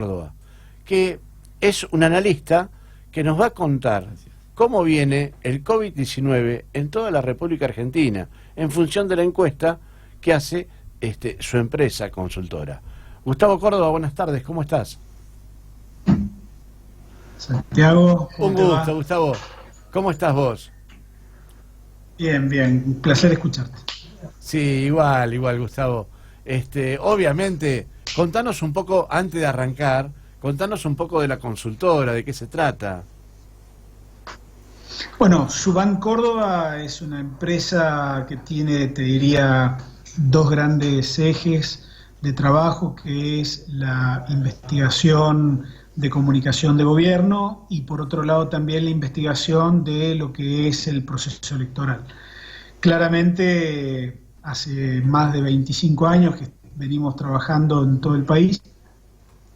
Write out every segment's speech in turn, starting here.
Córdoba, que es un analista que nos va a contar cómo viene el COVID-19 en toda la República Argentina, en función de la encuesta que hace su empresa consultora. Gustavo Córdoba, buenas tardes, ¿cómo estás? Santiago, Un gusto, Gustavo. ¿Cómo estás vos? Bien, bien, un placer escucharte. Sí, igual, Gustavo. Obviamente, contanos un poco, antes de arrancar, contanos un poco de la consultora, de qué se trata. Bueno, Suban Córdoba es una empresa que tiene, te diría, dos grandes ejes de trabajo, que es la investigación de comunicación de gobierno y por otro lado también la investigación de lo que es el proceso electoral. Claramente hace más de 25 años que venimos trabajando en todo el país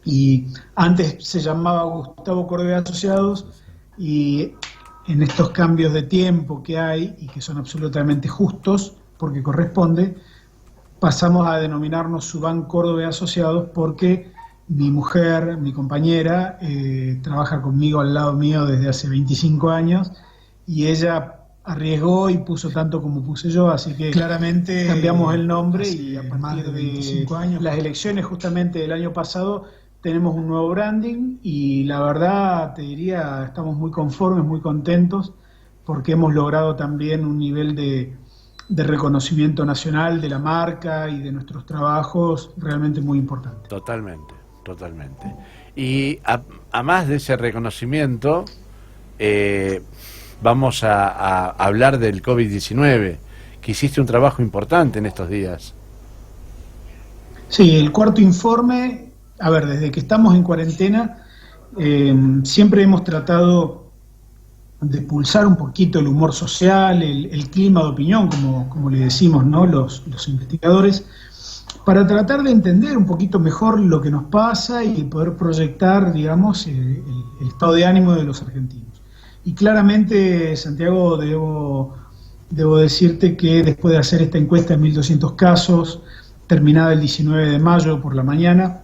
y antes se llamaba Gustavo Córdoba Asociados y en estos cambios de tiempo que hay y que son absolutamente justos porque corresponde, pasamos a denominarnos Suban Córdoba Asociados porque mi mujer, mi compañera, trabaja conmigo al lado mío desde hace 25 años y ella arriesgó y puso tanto como puse yo, así que claramente cambiamos el nombre y a partir de 25 años, las elecciones justamente del año pasado, tenemos un nuevo branding y la verdad, te diría, estamos muy conformes, muy contentos porque hemos logrado también un nivel de reconocimiento nacional de la marca y de nuestros trabajos realmente muy importante. Totalmente. Y a más de ese reconocimiento, vamos a hablar del COVID-19, que hiciste un trabajo importante en estos días. Sí, el cuarto informe, a ver, desde que estamos en cuarentena, siempre hemos tratado de pulsar un poquito el humor social, el clima de opinión, como le decimos, ¿no? Los investigadores, para tratar de entender un poquito mejor lo que nos pasa y poder proyectar, digamos, el estado de ánimo de los argentinos. Y claramente, Santiago, debo decirte que después de hacer esta encuesta de 1.200 casos, terminada el 19 de mayo por la mañana,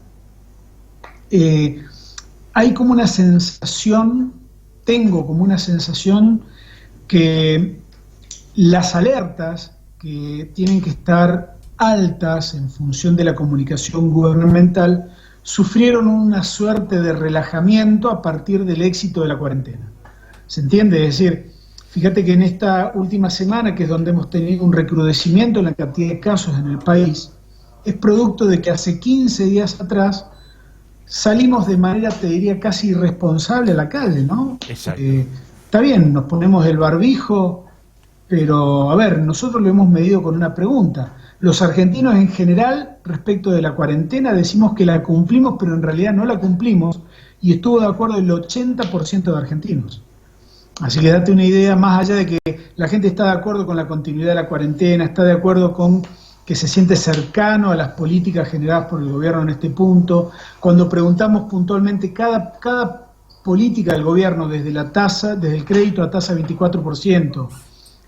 hay como una sensación, tengo como una sensación que las alertas que tienen que estar altas en función de la comunicación gubernamental sufrieron una suerte de relajamiento a partir del éxito de la cuarentena. ¿Se entiende? Es decir, fíjate que en esta última semana, que es donde hemos tenido un recrudecimiento en la cantidad de casos en el país, es producto de que hace 15 días atrás salimos de manera, te diría, casi irresponsable a la calle, ¿no? Exacto. Está bien, nos ponemos el barbijo, pero a ver, nosotros lo hemos medido con una pregunta. Los argentinos en general, respecto de la cuarentena, decimos que la cumplimos, pero en realidad no la cumplimos, y estuvo de acuerdo el 80% de argentinos. Así que date una idea, más allá de que la gente está de acuerdo con la continuidad de la cuarentena, está de acuerdo con que se siente cercano a las políticas generadas por el gobierno en este punto. Cuando preguntamos puntualmente cada política del gobierno, desde el crédito a tasa 24%,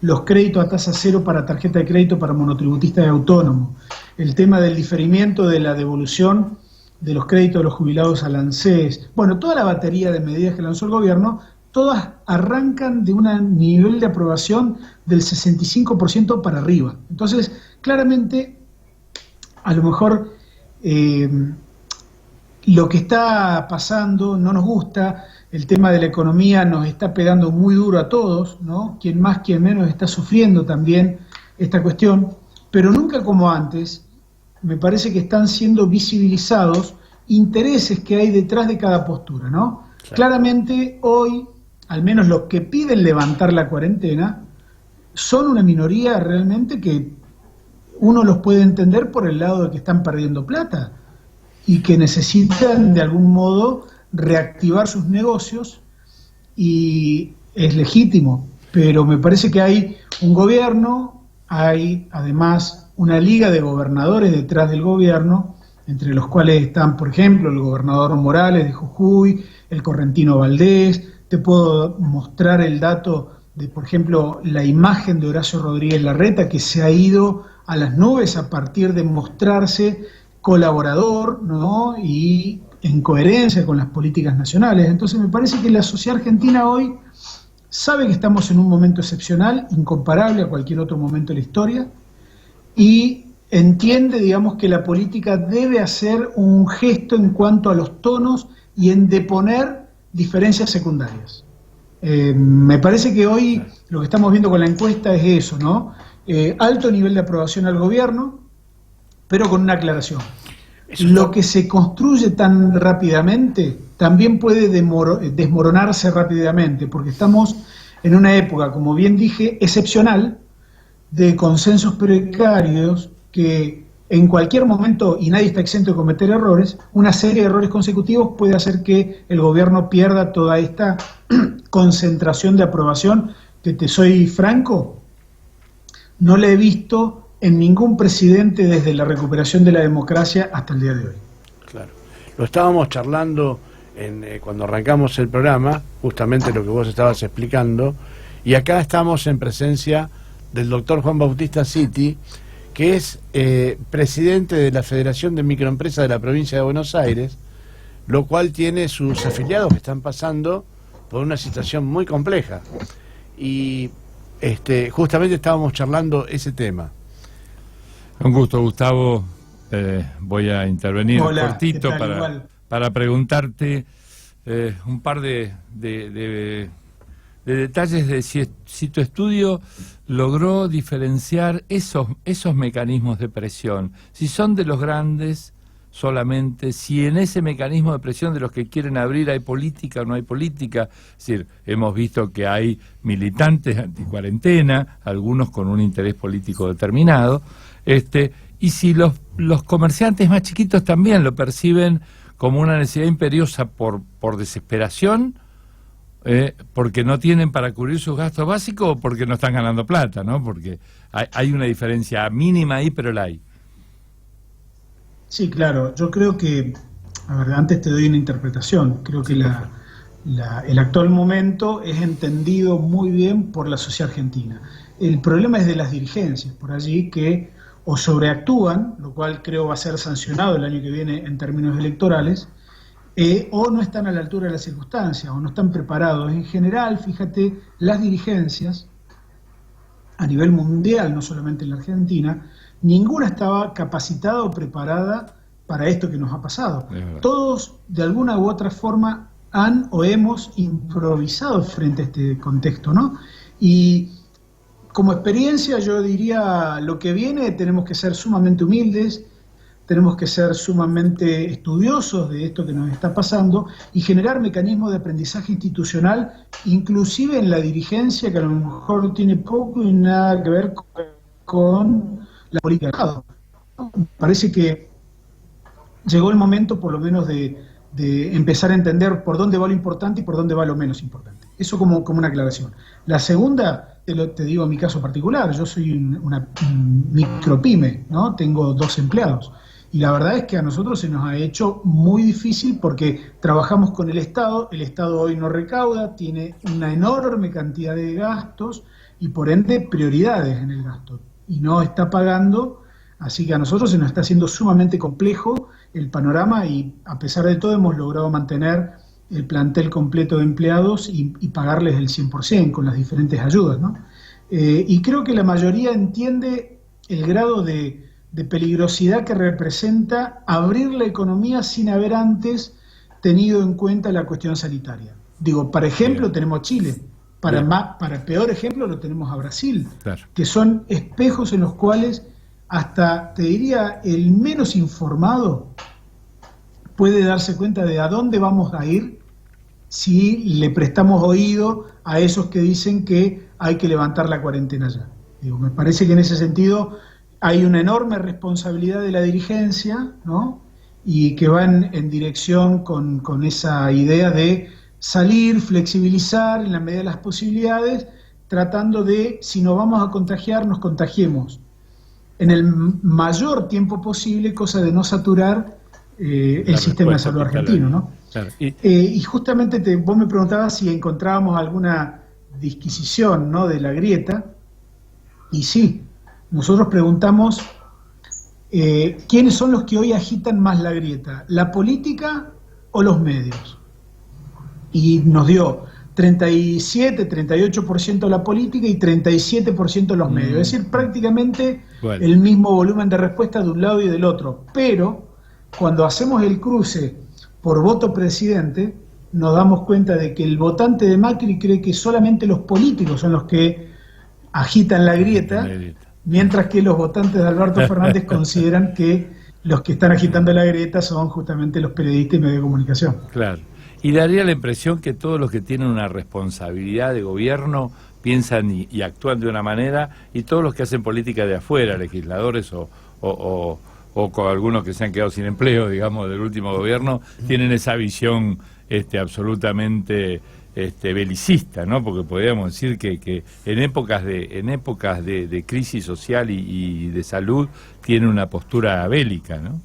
los créditos a tasa cero para tarjeta de crédito para monotributistas y autónomos, el tema del diferimiento de la devolución de los créditos de los jubilados al ANSES, bueno, toda la batería de medidas que lanzó el gobierno, todas arrancan de un nivel de aprobación del 65% para arriba. Entonces, claramente, a lo mejor lo que está pasando no nos gusta, el tema de la economía nos está pegando muy duro a todos, ¿no? Quien más, quien menos está sufriendo también esta cuestión, pero nunca como antes, me parece que están siendo visibilizados intereses que hay detrás de cada postura, ¿no? Claro. Claramente hoy, al menos los que piden levantar la cuarentena, son una minoría realmente que uno los puede entender por el lado de que están perdiendo plata y que necesitan de algún modo reactivar sus negocios y es legítimo, pero me parece que hay un gobierno, hay además una liga de gobernadores detrás del gobierno, entre los cuales están, por ejemplo, el gobernador Morales de Jujuy, el correntino Valdés. Te puedo mostrar el dato de, por ejemplo, la imagen de Horacio Rodríguez Larreta, que se ha ido a las nubes a partir de mostrarse colaborador, ¿no? Y en coherencia con las políticas nacionales. Entonces me parece que la sociedad argentina hoy sabe que estamos en un momento excepcional, incomparable a cualquier otro momento de la historia, y entiende, digamos, que la política debe hacer un gesto en cuanto a los tonos y en deponer diferencias secundarias. Me parece que hoy lo que estamos viendo con la encuesta es eso, ¿no? Alto nivel de aprobación al gobierno, pero con una aclaración. Lo que se construye tan rápidamente también puede desmoronarse rápidamente, porque estamos en una época, como bien dije, excepcional, de consensos precarios que en cualquier momento, y nadie está exento de cometer errores, una serie de errores consecutivos puede hacer que el gobierno pierda toda esta concentración de aprobación que, te soy franco, no la he visto en ningún presidente desde la recuperación de la democracia hasta el día de hoy. Claro. Lo estábamos charlando cuando arrancamos el programa, justamente lo que vos estabas explicando, y acá estamos en presencia del doctor Juan Bautista Citti, que es presidente de la Federación de Microempresas de la provincia de Buenos Aires, lo cual tiene sus afiliados que están pasando por una situación muy compleja. Y justamente estábamos charlando ese tema. Un gusto, Gustavo. Voy a intervenir cortito para preguntarte un par de detalles de si tu estudio logró diferenciar esos mecanismos de presión, si son de los grandes solamente, si en ese mecanismo de presión de los que quieren abrir hay política o no hay política. Es decir, hemos visto que hay militantes anticuarentena, algunos con un interés político determinado, y si los comerciantes más chiquitos también lo perciben como una necesidad imperiosa por desesperación, porque no tienen para cubrir sus gastos básicos o porque no están ganando plata, ¿no? Porque hay una diferencia mínima ahí, pero la hay. Sí, claro. Yo creo que, a ver, antes te doy una interpretación. Creo que el actual momento es entendido muy bien por la sociedad argentina. El problema es de las dirigencias, por allí que o sobreactúan, lo cual creo va a ser sancionado el año que viene en términos electorales, o no están a la altura de las circunstancias, o no están preparados. En general, fíjate, las dirigencias, a nivel mundial, no solamente en la Argentina, ninguna estaba capacitada o preparada para esto que nos ha pasado. Todos, de alguna u otra forma, han o hemos improvisado frente a este contexto, ¿no? Y como experiencia yo diría, lo que viene, tenemos que ser sumamente humildes, tenemos que ser sumamente estudiosos de esto que nos está pasando y generar mecanismos de aprendizaje institucional, inclusive en la dirigencia, que a lo mejor tiene poco y nada que ver con la política de Estado. Parece que llegó el momento, por lo menos, de empezar a entender por dónde va lo importante y por dónde va lo menos importante. Eso como una aclaración. La segunda, te digo en mi caso particular, yo soy una micropyme, ¿no? Tengo 2 empleados. Y la verdad es que a nosotros se nos ha hecho muy difícil porque trabajamos con el Estado hoy no recauda, tiene una enorme cantidad de gastos y por ende prioridades en el gasto. Y no está pagando, así que a nosotros se nos está haciendo sumamente complejo el panorama y a pesar de todo hemos logrado mantener el plantel completo de empleados y pagarles el 100% con las diferentes ayudas, ¿no? Y creo que la mayoría entiende el grado de peligrosidad que representa abrir la economía sin haber antes tenido en cuenta la cuestión sanitaria. Digo, para ejemplo tenemos a Chile, para peor ejemplo lo tenemos a Brasil, claro, que son espejos en los cuales hasta, te diría, el menos informado puede darse cuenta de a dónde vamos a ir si le prestamos oído a esos que dicen que hay que levantar la cuarentena ya. Digo, me parece que en ese sentido hay una enorme responsabilidad de la dirigencia, ¿no? Y que van en dirección con esa idea de salir, flexibilizar en la medida de las posibilidades, tratando de, si nos vamos a contagiar, nos contagiemos en el mayor tiempo posible, cosa de no saturar el sistema de salud argentino, ¿no? Claro. Y justamente vos me preguntabas si encontrábamos alguna disquisición, ¿no?, de la grieta, y sí, nosotros preguntamos quiénes son los que hoy agitan más la grieta, la política o los medios. Y nos dio 37, 38% la política y 37% los medios. Es decir, prácticamente el mismo volumen de respuesta de un lado y del otro. Pero cuando hacemos el cruce por voto presidente, nos damos cuenta de que el votante de Macri cree que solamente los políticos son los que agitan la grieta, mientras que los votantes de Alberto Fernández consideran que los que están agitando la grieta son justamente los periodistas y medios de comunicación. Claro. Y daría la impresión que todos los que tienen una responsabilidad de gobierno piensan y actúan de una manera, y todos los que hacen política de afuera, legisladores o con algunos que se han quedado sin empleo, digamos, del último gobierno, tienen esa visión absolutamente belicista, ¿no? Porque podríamos decir que en épocas de crisis social y de salud tiene una postura bélica, ¿no?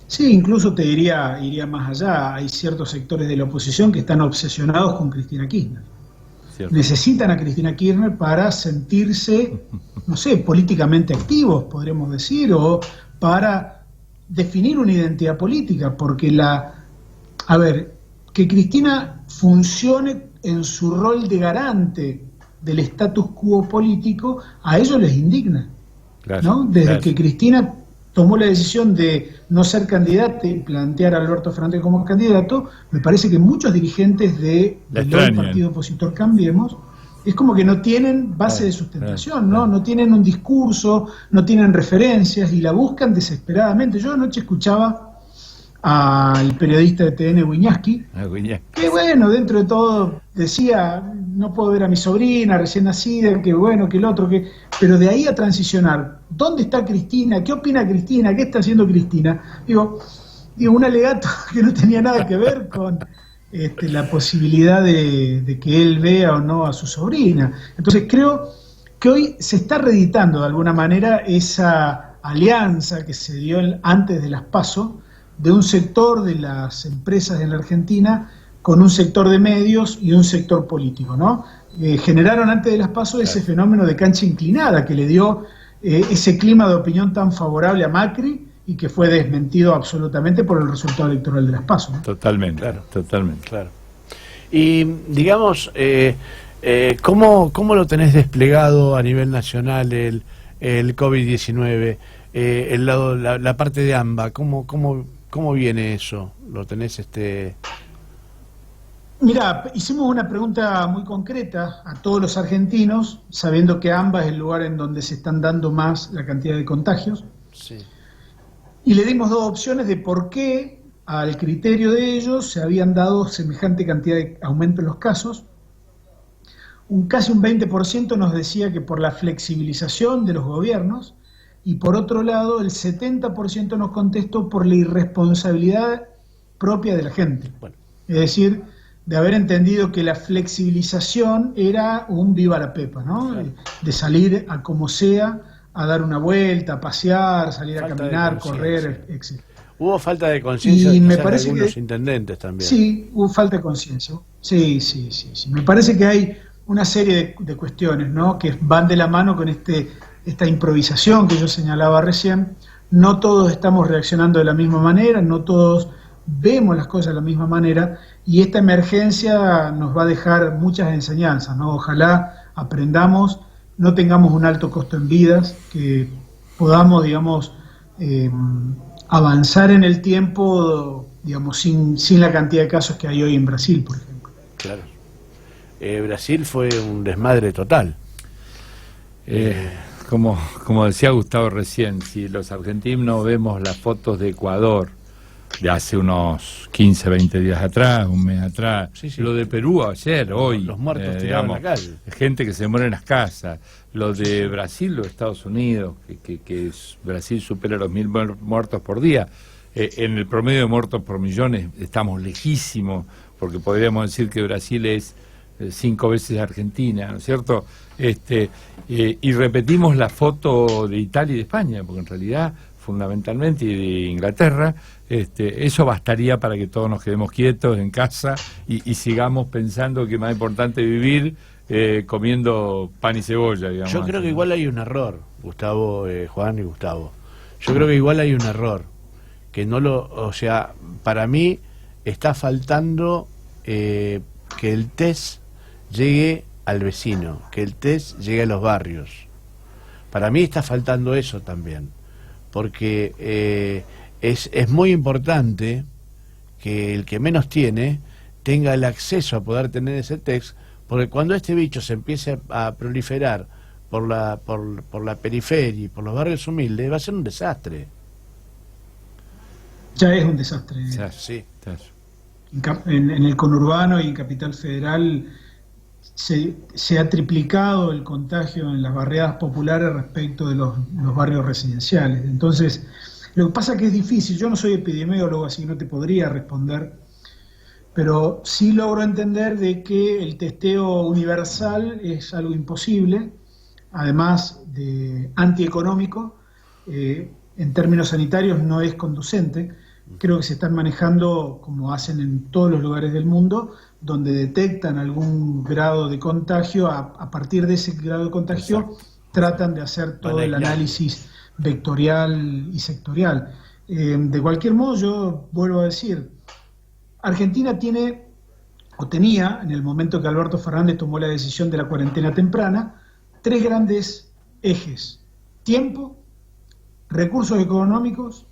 Sí, incluso te iría más allá. Hay ciertos sectores de la oposición que están obsesionados con Cristina Kirchner. Cierto. Necesitan a Cristina Kirchner para sentirse, no sé, políticamente activos, podríamos decir, o para definir una identidad política, porque que Cristina funcione en su rol de garante del status quo político, a ellos les indigna, ¿no? Desde que Cristina tomó la decisión de no ser candidata y plantear a Alberto Fernández como candidato, me parece que muchos dirigentes del partido opositor Cambiemos, es como que no tienen base de sustentación, ¿no? No tienen un discurso, no tienen referencias y la buscan desesperadamente. Yo anoche escuchaba al periodista de TN, Wiñaski, que bueno, dentro de todo decía, no puedo ver a mi sobrina recién nacida, que bueno, que el otro, pero de ahí a transicionar, ¿dónde está Cristina? ¿Qué opina Cristina? ¿Qué está haciendo Cristina? Digo, un alegato que no tenía nada que ver con la posibilidad de que él vea o no a su sobrina. Entonces creo que hoy se está reeditando de alguna manera esa alianza que se dio antes de las PASO, de un sector de las empresas en la Argentina con un sector de medios y un sector político, ¿no? Generaron antes de las PASO ese fenómeno de cancha inclinada que le dio ese clima de opinión tan favorable a Macri y que fue desmentido absolutamente por el resultado electoral de las PASO, ¿no? Totalmente, claro, totalmente. Claro. Y digamos, ¿cómo lo tenés desplegado a nivel nacional el COVID-19? La parte de AMBA, ¿cómo viene eso? ¿Lo tenés Mirá, hicimos una pregunta muy concreta a todos los argentinos, sabiendo que AMBA es el lugar en donde se están dando más la cantidad de contagios. Sí. Y le dimos dos opciones de por qué, al criterio de ellos, se habían dado semejante cantidad de aumento en los casos. Casi un 20% nos decía que por la flexibilización de los gobiernos, y por otro lado el 70% nos contestó por la irresponsabilidad propia de la gente. Bueno. Es decir, de haber entendido que la flexibilización era un viva la pepa, ¿no? Claro. De salir a como sea, a dar una vuelta, a pasear, salir a caminar, correr, etc. Hubo falta de conciencia y me parece algunos intendentes también. Sí, hubo falta de conciencia. Sí. Me parece que hay una serie de cuestiones, ¿no? Que van de la mano con esta improvisación que yo señalaba recién. No todos estamos reaccionando de la misma manera, no todos vemos las cosas de la misma manera, y esta emergencia nos va a dejar muchas enseñanzas, ¿no? Ojalá aprendamos, no tengamos un alto costo en vidas, que podamos, digamos, avanzar en el tiempo, digamos, sin la cantidad de casos que hay hoy en Brasil, por ejemplo. Claro. Brasil fue un desmadre total. Como decía Gustavo recién, si los argentinos vemos las fotos de Ecuador de hace unos 15, 20 días atrás, un mes atrás, sí. Lo de Perú ayer, hoy, los muertos tirados en la calle, gente que se muere en las casas, lo de Brasil, los Estados Unidos, que Brasil supera los 1.000 muertos por día, en el promedio de muertos por millones estamos lejísimos, porque podríamos decir que Brasil es 5 veces Argentina, ¿no es cierto? Y repetimos la foto de Italia y de España, porque en realidad fundamentalmente, y de Inglaterra, eso bastaría para que todos nos quedemos quietos en casa y sigamos pensando que es más importante vivir comiendo pan y cebolla, digamos. Yo creo que igual hay un error, Gustavo, Juan y Gustavo. Yo creo que igual hay un error, que no lo, o sea, para mí está faltando que el test llegue al vecino, que el test llegue a los barrios. Para mí está faltando eso también, porque es muy importante que el que menos tiene tenga el acceso a poder tener ese test, porque cuando este bicho se empiece a proliferar por la periferia y por los barrios humildes, va a ser un desastre. Ya es un desastre. Sí. En el conurbano y en Capital Federal se ha triplicado el contagio en las barriadas populares respecto de los barrios residenciales. Entonces, lo que pasa es que es difícil. Yo no soy epidemiólogo, así que no te podría responder, pero sí logro entender de que el testeo universal es algo imposible, además de antieconómico, en términos sanitarios no es conducente. Creo que se están manejando como hacen en todos los lugares del mundo, donde detectan algún grado de contagio, a partir de ese grado de contagio. Exacto. Tratan de hacer todo el análisis vectorial y sectorial. De cualquier modo, yo vuelvo a decir, Argentina tiene, o tenía, en el momento que Alberto Fernández tomó la decisión de la cuarentena temprana, 3 grandes ejes: tiempo, recursos económicos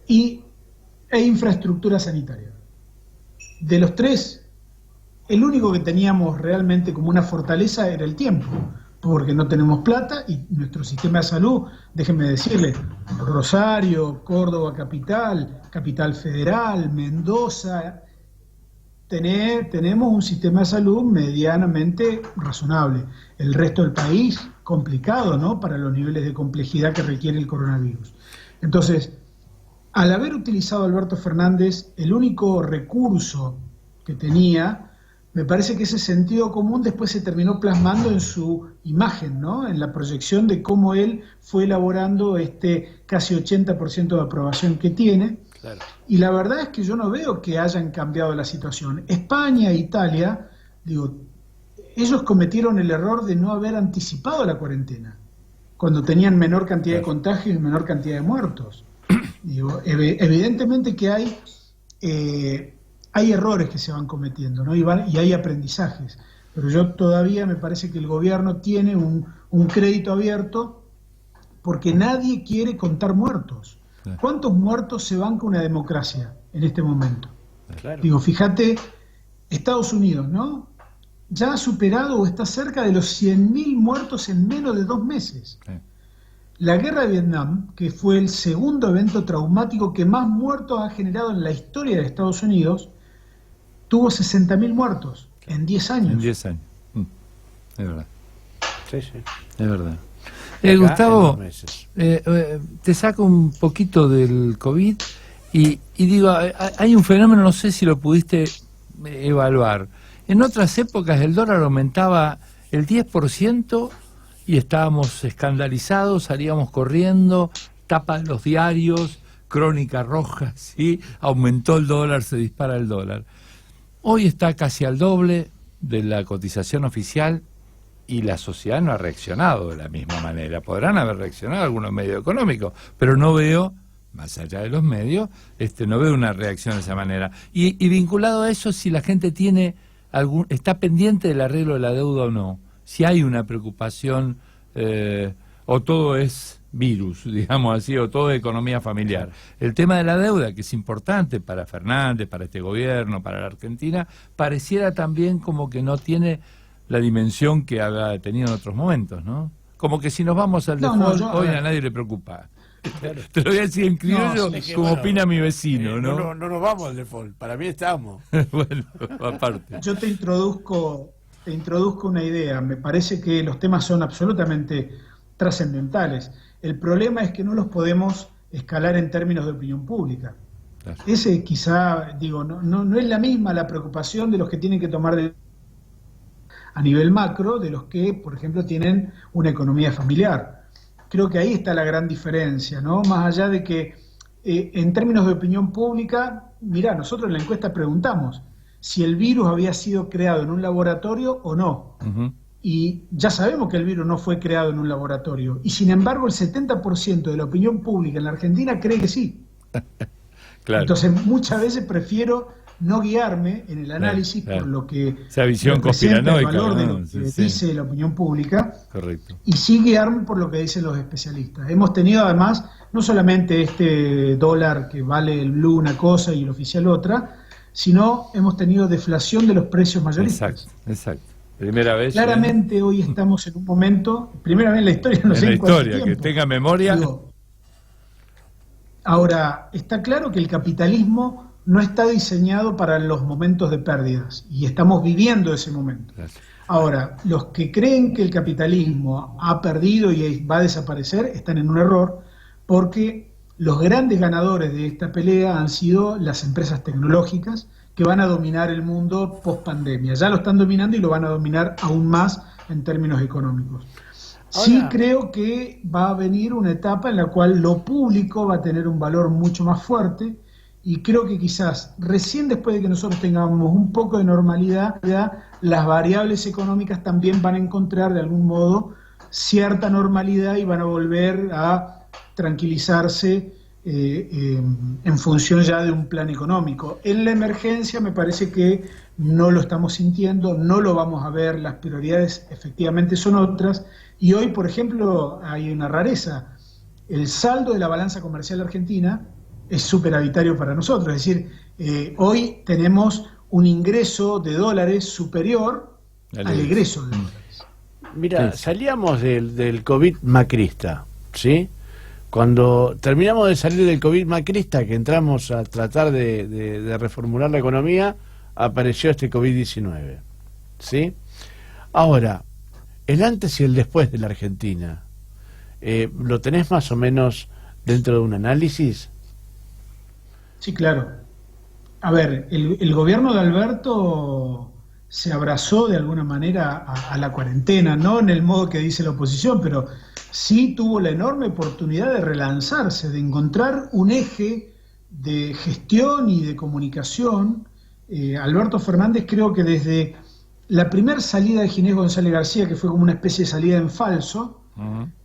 e infraestructura sanitaria. De los 3, el único que teníamos realmente como una fortaleza era el tiempo, porque no tenemos plata y nuestro sistema de salud, déjenme decirle, Rosario, Córdoba capital, Capital Federal, Mendoza, tenemos un sistema de salud medianamente razonable. El resto del país, complicado, ¿no?, para los niveles de complejidad que requiere el coronavirus. Entonces, al haber utilizado Alberto Fernández el único recurso que tenía, me parece que ese sentido común después se terminó plasmando en su imagen, ¿no?, en la proyección de cómo él fue elaborando este casi 80% de aprobación que tiene. Claro. Y la verdad es que yo no veo que hayan cambiado la situación. España e Italia, digo, ellos cometieron el error de no haber anticipado la cuarentena, cuando tenían menor cantidad de contagios y menor cantidad de muertos. Digo, evidentemente que hay errores que se van cometiendo, ¿no?, y hay aprendizajes, pero yo todavía me parece que el gobierno tiene un crédito abierto, porque nadie quiere contar muertos. ¿Cuántos muertos se banca una democracia en este momento? Claro. Digo, fíjate, Estados Unidos, ¿no?, ya ha superado o está cerca de los 100.000 muertos en menos de 2 meses. Sí. La guerra de Vietnam, que fue el segundo evento traumático que más muertos ha generado en la historia de Estados Unidos, tuvo 60.000 muertos en 10 años. En 10 años. Es verdad. Sí. Es verdad. Gustavo, te saco un poquito del COVID y digo, hay un fenómeno, no sé si lo pudiste evaluar. En otras épocas el dólar aumentaba el 10%, y estábamos escandalizados, salíamos corriendo, tapa de los diarios, crónica roja, ¿sí?, aumentó el dólar, se dispara el dólar. Hoy está casi al doble de la cotización oficial y la sociedad no ha reaccionado de la misma manera. Podrán haber reaccionado algunos medios económicos, pero no veo, más allá de los medios, no veo una reacción de esa manera. Y vinculado a eso, si la gente está pendiente del arreglo de la deuda o no. Si hay una preocupación, o todo es virus, digamos así, o todo es economía familiar. El tema de la deuda, que es importante para Fernández, para este gobierno, para la Argentina, pareciera también como que no tiene la dimensión que ha tenido en otros momentos, ¿no? Como que si nos vamos al default, hoy a nadie le preocupa. Claro. Te lo voy a decir en criollo, como opina mi vecino, ¿no? No nos vamos al default, para mí estamos. Bueno, aparte. Yo te introduzco una idea. Me parece que los temas son absolutamente trascendentales. El problema es que no los podemos escalar en términos de opinión pública. Claro. Ese quizá, digo, no es la misma la preocupación de los que tienen que tomar a nivel macro de los que, por ejemplo, tienen una economía familiar. Creo que ahí está la gran diferencia, ¿no? Más allá de que en términos de opinión pública, mirá, nosotros en la encuesta preguntamos si el virus había sido creado en un laboratorio o no. y ya sabemos que el virus no fue creado en un laboratorio, y sin embargo el 70% de la opinión pública en la Argentina cree que sí. Claro. Entonces muchas veces prefiero no guiarme en el análisis claro. por lo que esa visión representa el conspiranoica, valor de ¿no? lo que Sí. dice la opinión pública, Correcto. y sí guiarme por lo que dicen los especialistas. Hemos tenido además no solamente este dólar que vale el blue una cosa y el oficial otra, sino hemos tenido deflación de los precios mayoristas. Exacto. Primera vez. Claramente hoy estamos en un momento, primera vez en la historia, no en sé la en cuánto historia, que tiempo. tenga memoria. Digo, ahora, está claro que el capitalismo no está diseñado para los momentos de pérdidas, y estamos viviendo ese momento. Gracias. Ahora, los que creen que el capitalismo ha perdido y va a desaparecer están en un error, porque los grandes ganadores de esta pelea han sido las empresas tecnológicas, que van a dominar el mundo post pandemia. Ya lo están dominando y lo van a dominar aún más en términos económicos. Sí Ahora, creo que va a venir una etapa en la cual lo público va a tener un valor mucho más fuerte, y creo que quizás recién después de que nosotros tengamos un poco de normalidad, ya las variables económicas también van a encontrar de algún modo cierta normalidad y van a volver a tranquilizarse en función ya de un plan económico. En la emergencia me parece que no lo estamos sintiendo, no lo vamos a ver, las prioridades efectivamente son otras, y hoy, por ejemplo, hay una rareza: el saldo de la balanza comercial argentina es superavitario para nosotros, es decir, hoy tenemos un ingreso de dólares superior al egreso de dólares. mira, salíamos del COVID macrista, ¿sí? Cuando terminamos de salir del COVID macrista, que entramos a tratar de reformular la economía, apareció este COVID-19, ¿sí? Ahora, el antes y el después de la Argentina, ¿lo tenés más o menos dentro de un análisis? Sí, claro. A ver, el gobierno de Alberto se abrazó de alguna manera a la cuarentena, no en el modo que dice la oposición, pero sí tuvo la enorme oportunidad de relanzarse, de encontrar un eje de gestión y de comunicación. Alberto Fernández, creo que desde la primera salida de Ginés González García, que fue como una especie de salida en falso,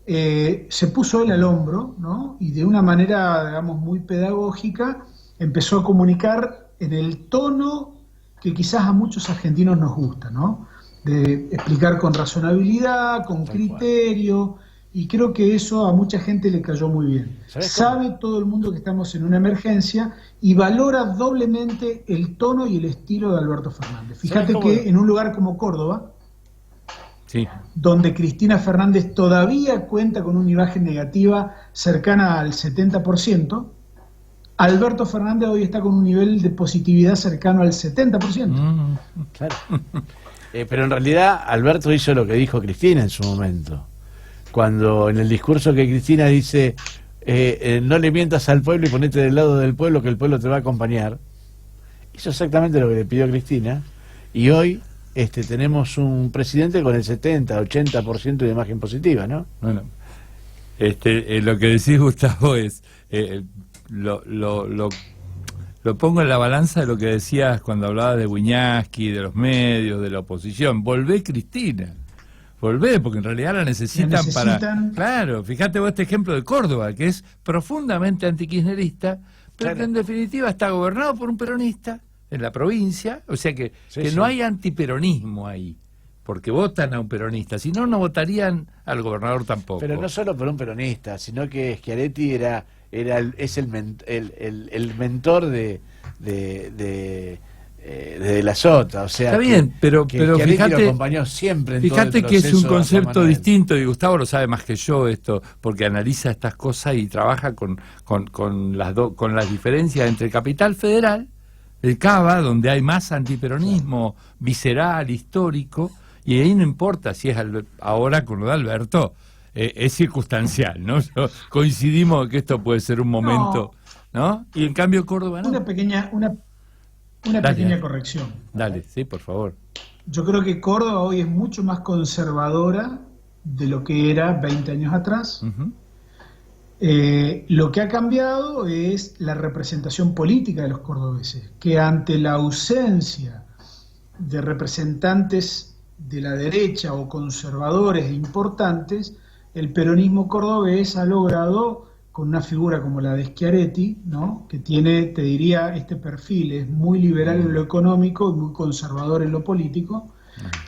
se puso él al hombro, ¿no? Y de una manera, digamos, muy pedagógica, empezó a comunicar en el tono que quizás a muchos argentinos nos gusta, ¿no? De explicar con razonabilidad, con criterio, y creo que eso a mucha gente le cayó muy bien. Sabe todo el mundo que estamos en una emergencia y valora doblemente el tono y el estilo de Alberto Fernández. Fíjate que en un lugar como Córdoba, sí, donde Cristina Fernández todavía cuenta con una imagen negativa cercana al 70%, Alberto Fernández hoy está con un nivel de positividad cercano al 70%. Claro. Pero en realidad Alberto hizo lo que dijo Cristina en su momento. Cuando en el discurso que Cristina dice, no le mientas al pueblo y ponete del lado del pueblo, que el pueblo te va a acompañar, hizo exactamente lo que le pidió Cristina, y hoy tenemos un presidente con el 70-80% de imagen positiva, ¿no? Bueno, lo que decís, Gustavo, es lo pongo en la balanza de lo que decías cuando hablabas de Wiñaski, de los medios, de la oposición. Volvé, Cristina. Volvé, porque en realidad la necesitan para... Claro, fíjate vos este ejemplo de Córdoba, que es profundamente antikirchnerista, pero claro, que en definitiva está gobernado por un peronista en la provincia, o sea que sí. No hay antiperonismo ahí, porque votan a un peronista, si no, no votarían al gobernador tampoco. Pero no solo por un peronista, sino que Schiaretti es el mentor de la Sota, o sea, está bien, pero fíjate, lo acompañó siempre en fíjate todo el que es un proceso concepto distinto, y Gustavo lo sabe más que yo esto, porque analiza estas cosas y trabaja con las diferencias entre Capital Federal, el Cava, donde hay más antiperonismo visceral, histórico, y ahí no importa si es ahora con lo de Alberto, es circunstancial, ¿no? Coincidimos en que esto puede ser un momento, ¿no? Y en cambio Córdoba no. Una pequeña corrección. Dale, sí, por favor. Yo creo que Córdoba hoy es mucho más conservadora de lo que era 20 años atrás. Lo que ha cambiado es la representación política de los cordobeses, que ante la ausencia de representantes de la derecha o conservadores importantes, el peronismo cordobés ha logrado, con una figura como la de Schiaretti, ¿no?, que tiene, te diría, este perfil, es muy liberal en lo económico y muy conservador en lo político,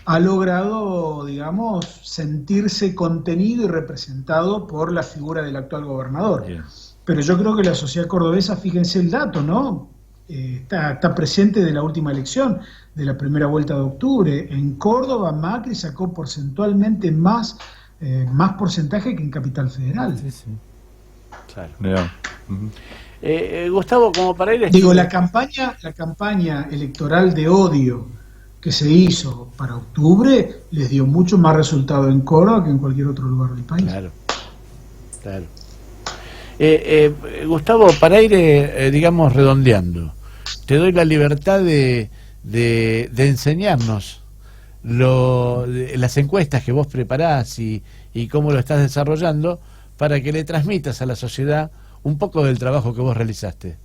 ha logrado, digamos, sentirse contenido y representado por la figura del actual gobernador. Bien. Pero yo creo que la sociedad cordobesa, fíjense el dato, ¿no? Está presente de la última elección, de la primera vuelta de octubre. En Córdoba, Macri sacó porcentualmente más porcentaje que en Capital Federal. Sí, sí. Claro. Mirá. Gustavo, como para ir... Digo, la campaña electoral de odio que se hizo para octubre les dio mucho más resultado en Córdoba que en cualquier otro lugar del país. Claro, claro. Gustavo, para ir, digamos, redondeando, te doy la libertad de enseñarnos las encuestas que vos preparás y cómo lo estás desarrollando para que le transmitas a la sociedad un poco del trabajo que vos realizaste.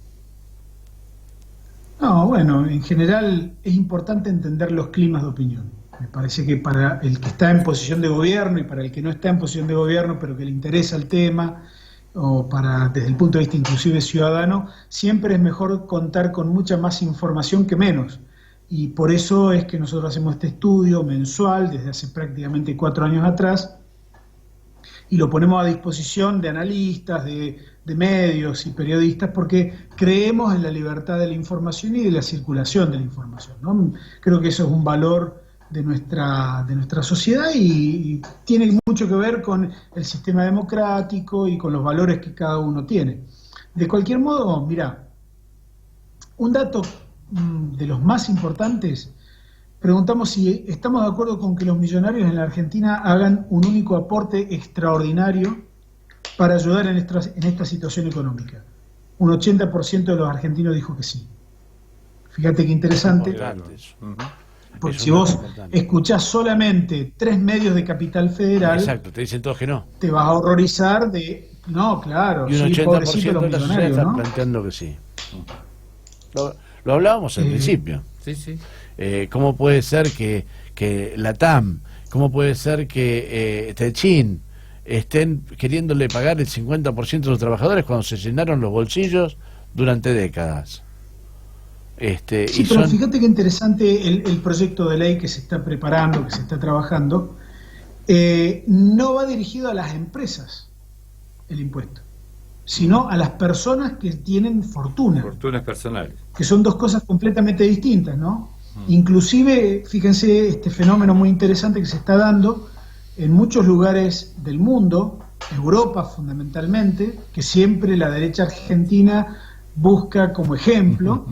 No, bueno, en general es importante entender los climas de opinión. Me parece que para el que está en posición de gobierno y para el que no está en posición de gobierno, pero que le interesa el tema, o para desde el punto de vista inclusive ciudadano, siempre es mejor contar con mucha más información que menos. Y por eso es que nosotros hacemos este estudio mensual desde hace prácticamente 4 años atrás, y lo ponemos a disposición de analistas, de medios y periodistas, porque creemos en la libertad de la información y de la circulación de la información, ¿no? Creo que eso es un valor de nuestra sociedad y tiene mucho que ver con el sistema democrático y con los valores que cada uno tiene. De cualquier modo, mirá, un dato de los más importantes, preguntamos si estamos de acuerdo con que los millonarios en la Argentina hagan un único aporte extraordinario para ayudar en esta situación económica. Un 80% de los argentinos dijo que sí. Fíjate qué interesante, porque si vos escuchás solamente 3 medios de Capital Federal, exacto, te dicen todos que no. Te vas a horrorizar de... No, claro, Y un 80% los de la sociedad millonarios, está ¿no? planteando que sí. Lo hablábamos al principio. Sí, sí. ¿Cómo puede ser que la TAM, cómo puede ser que Techin estén queriéndole pagar el 50% de los trabajadores cuando se llenaron los bolsillos durante décadas? Sí, pero fíjate qué interesante el proyecto de ley que se está preparando, que se está trabajando, no va dirigido a las empresas el impuesto, sino a las personas que tienen fortunas personales, que son dos cosas completamente distintas, ¿no? Inclusive, fíjense este fenómeno muy interesante que se está dando en muchos lugares del mundo, Europa fundamentalmente, que siempre la derecha argentina busca como ejemplo.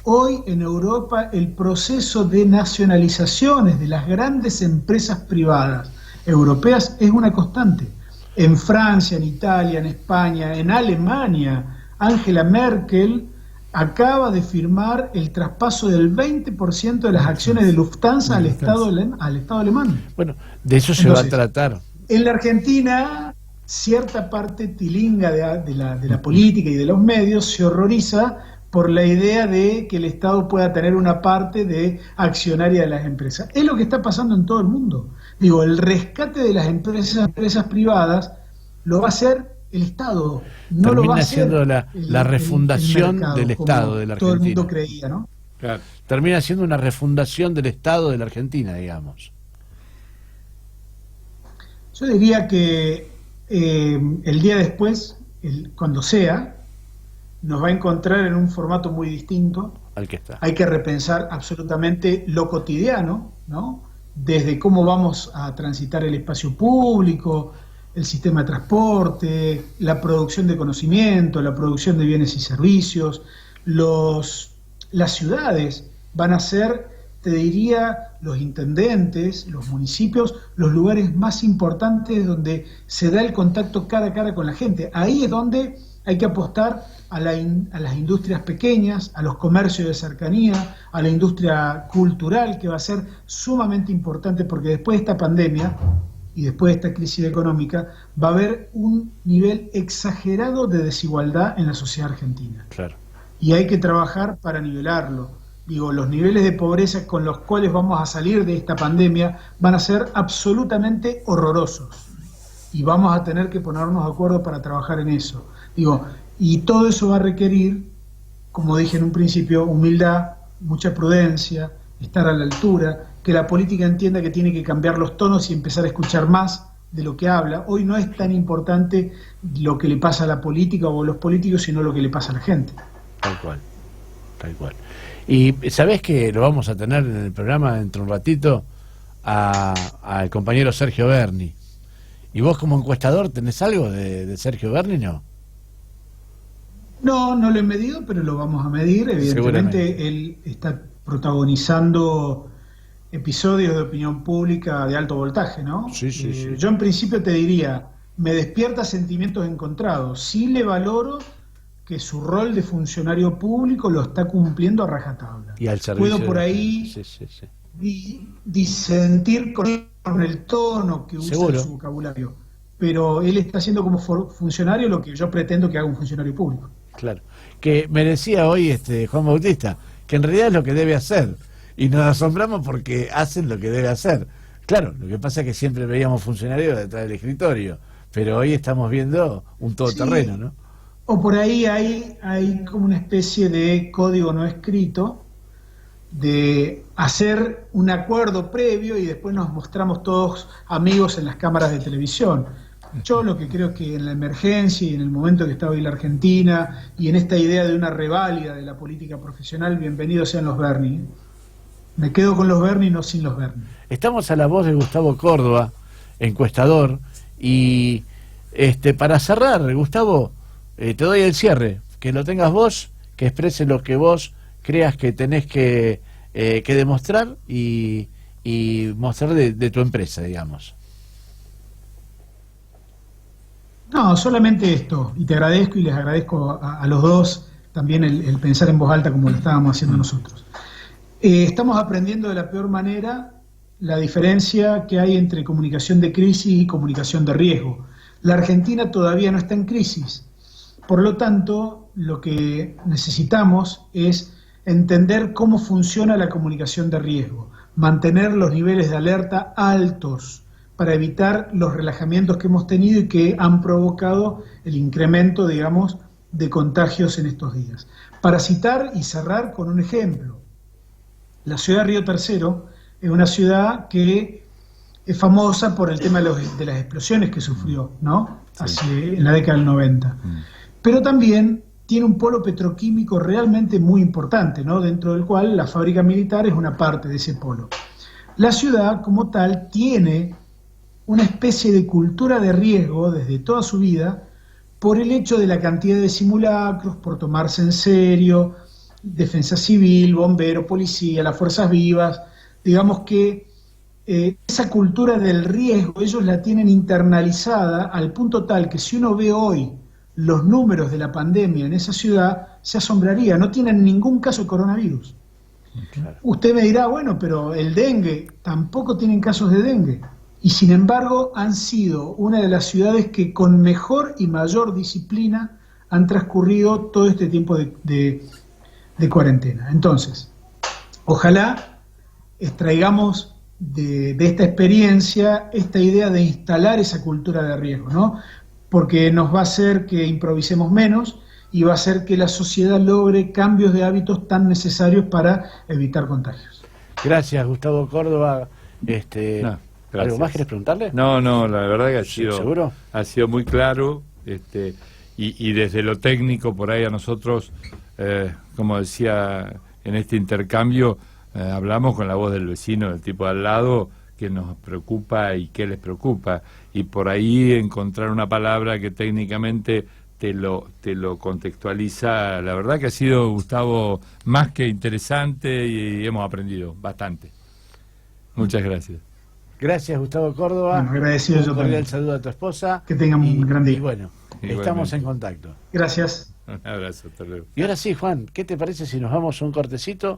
Hoy en Europa el proceso de nacionalizaciones de las grandes empresas privadas europeas es una constante. En Francia, en Italia, en España, en Alemania, Angela Merkel acaba de firmar el traspaso del 20% de las acciones de Lufthansa al Estado alemán. Bueno, de eso se va a tratar. En la Argentina, cierta parte tilinga de la política y de los medios se horroriza por la idea de que el Estado pueda tener una parte de accionaria de las empresas. Es lo que está pasando en todo el mundo. Digo, el rescate de las empresas privadas lo va a hacer el Estado, no lo va a hacer siendo la refundación el mercado, del Estado de la Argentina. Todo el mundo creía, ¿no? Claro. Termina siendo una refundación del Estado de la Argentina, digamos. Yo diría que el día después, cuando sea, nos va a encontrar en un formato muy distinto. Al que está. Hay que repensar absolutamente lo cotidiano, ¿no? Desde cómo vamos a transitar el espacio público, el sistema de transporte, la producción de conocimiento, la producción de bienes y servicios. Las ciudades van a ser, te diría, los intendentes, los municipios, los lugares más importantes donde se da el contacto cara a cara con la gente. Ahí es donde hay que apostar a las industrias pequeñas, a los comercios de cercanía, a la industria cultural, que va a ser sumamente importante, porque después de esta pandemia y después de esta crisis económica va a haber un nivel exagerado de desigualdad en la sociedad argentina. Claro. Y hay que trabajar para nivelarlo. Digo, los niveles de pobreza con los cuales vamos a salir de esta pandemia van a ser absolutamente horrorosos. Y vamos a tener que ponernos de acuerdo para trabajar en eso. Digo, y todo eso va a requerir, como dije en un principio, humildad, mucha prudencia, estar a la altura, que la política entienda que tiene que cambiar los tonos y empezar a escuchar más de lo que habla. Hoy no es tan importante lo que le pasa a la política o a los políticos, sino lo que le pasa a la gente. Tal cual, tal cual. Y sabés que lo vamos a tener en el programa dentro de un ratito al compañero Sergio Berni. ¿Y vos como encuestador tenés algo de Sergio Berni, no? No, no lo he medido, pero lo vamos a medir. Evidentemente él está protagonizando episodios de opinión pública de alto voltaje, ¿no? Sí, sí, sí. Yo en principio te diría, me despierta sentimientos encontrados. Sí le valoro que su rol de funcionario público lo está cumpliendo a rajatabla. Y al servicio. Puedo por ahí disentir con el tono que usa en su vocabulario, pero él está haciendo como funcionario lo que yo pretendo que haga un funcionario público. Claro. Que me decía hoy Juan Bautista, que en realidad es lo que debe hacer. Y nos asombramos porque hacen lo que debe hacer. Claro, lo que pasa es que siempre veíamos funcionarios detrás del escritorio, pero hoy estamos viendo un todoterreno, ¿no? O por ahí hay como una especie de código no escrito de hacer un acuerdo previo y después nos mostramos todos amigos en las cámaras de televisión. Yo lo que creo que en la emergencia y en el momento que está hoy la Argentina y en esta idea de una reválida de la política profesional, bienvenidos sean los Berni. Me quedo con los Berni, no sin los Berni. Estamos a la voz de Gustavo Córdoba, encuestador, y para cerrar, Gustavo, te doy el cierre, que lo tengas vos, que exprese lo que vos creas que tenés que demostrar y mostrar de tu empresa, digamos. No, solamente esto, y te agradezco y les agradezco a los dos también el pensar en voz alta como lo estábamos haciendo nosotros. Estamos aprendiendo de la peor manera la diferencia que hay entre comunicación de crisis y comunicación de riesgo. La Argentina todavía no está en crisis, por lo tanto, lo que necesitamos es entender cómo funciona la comunicación de riesgo, mantener los niveles de alerta altos, para evitar los relajamientos que hemos tenido y que han provocado el incremento, digamos, de contagios en estos días. Para citar y cerrar con un ejemplo, la ciudad de Río Tercero es una ciudad que es famosa por el tema de las explosiones que sufrió, ¿no? En la década del 90. Pero también tiene un polo petroquímico realmente muy importante, ¿no? Dentro del cual la fábrica militar es una parte de ese polo. La ciudad, como tal, tiene una especie de cultura de riesgo desde toda su vida por el hecho de la cantidad de simulacros, por tomarse en serio, defensa civil, bombero, policía, las fuerzas vivas, digamos que esa cultura del riesgo ellos la tienen internalizada al punto tal que si uno ve hoy los números de la pandemia en esa ciudad, se asombraría, no tienen ningún caso de coronavirus. Claro. Usted me dirá, bueno, pero el dengue, tampoco tienen casos de dengue. Y sin embargo han sido una de las ciudades que con mejor y mayor disciplina han transcurrido todo este tiempo de cuarentena. Entonces, ojalá extraigamos de esta experiencia esta idea de instalar esa cultura de riesgo, ¿no? Porque nos va a hacer que improvisemos menos y va a hacer que la sociedad logre cambios de hábitos tan necesarios para evitar contagios. Gracias, Gustavo Córdoba. No. ¿Algo más querés preguntarle? No, la verdad que ¿Seguro? ha sido muy claro, y desde lo técnico por ahí a nosotros, como decía en este intercambio, hablamos con la voz del vecino, del tipo de al lado, que nos preocupa y que les preocupa, y por ahí encontrar una palabra que técnicamente te lo contextualiza. La verdad que ha sido, Gustavo, más que interesante y hemos aprendido bastante. Muchas gracias. Gracias, Gustavo Córdoba. Bueno, agradecido yo también. Un saludo a tu esposa. Que tengan un gran día. Y bueno, igualmente. Estamos en contacto. Gracias. Un abrazo, hasta luego. Y ahora sí, Juan, ¿qué te parece si nos vamos a un cortecito?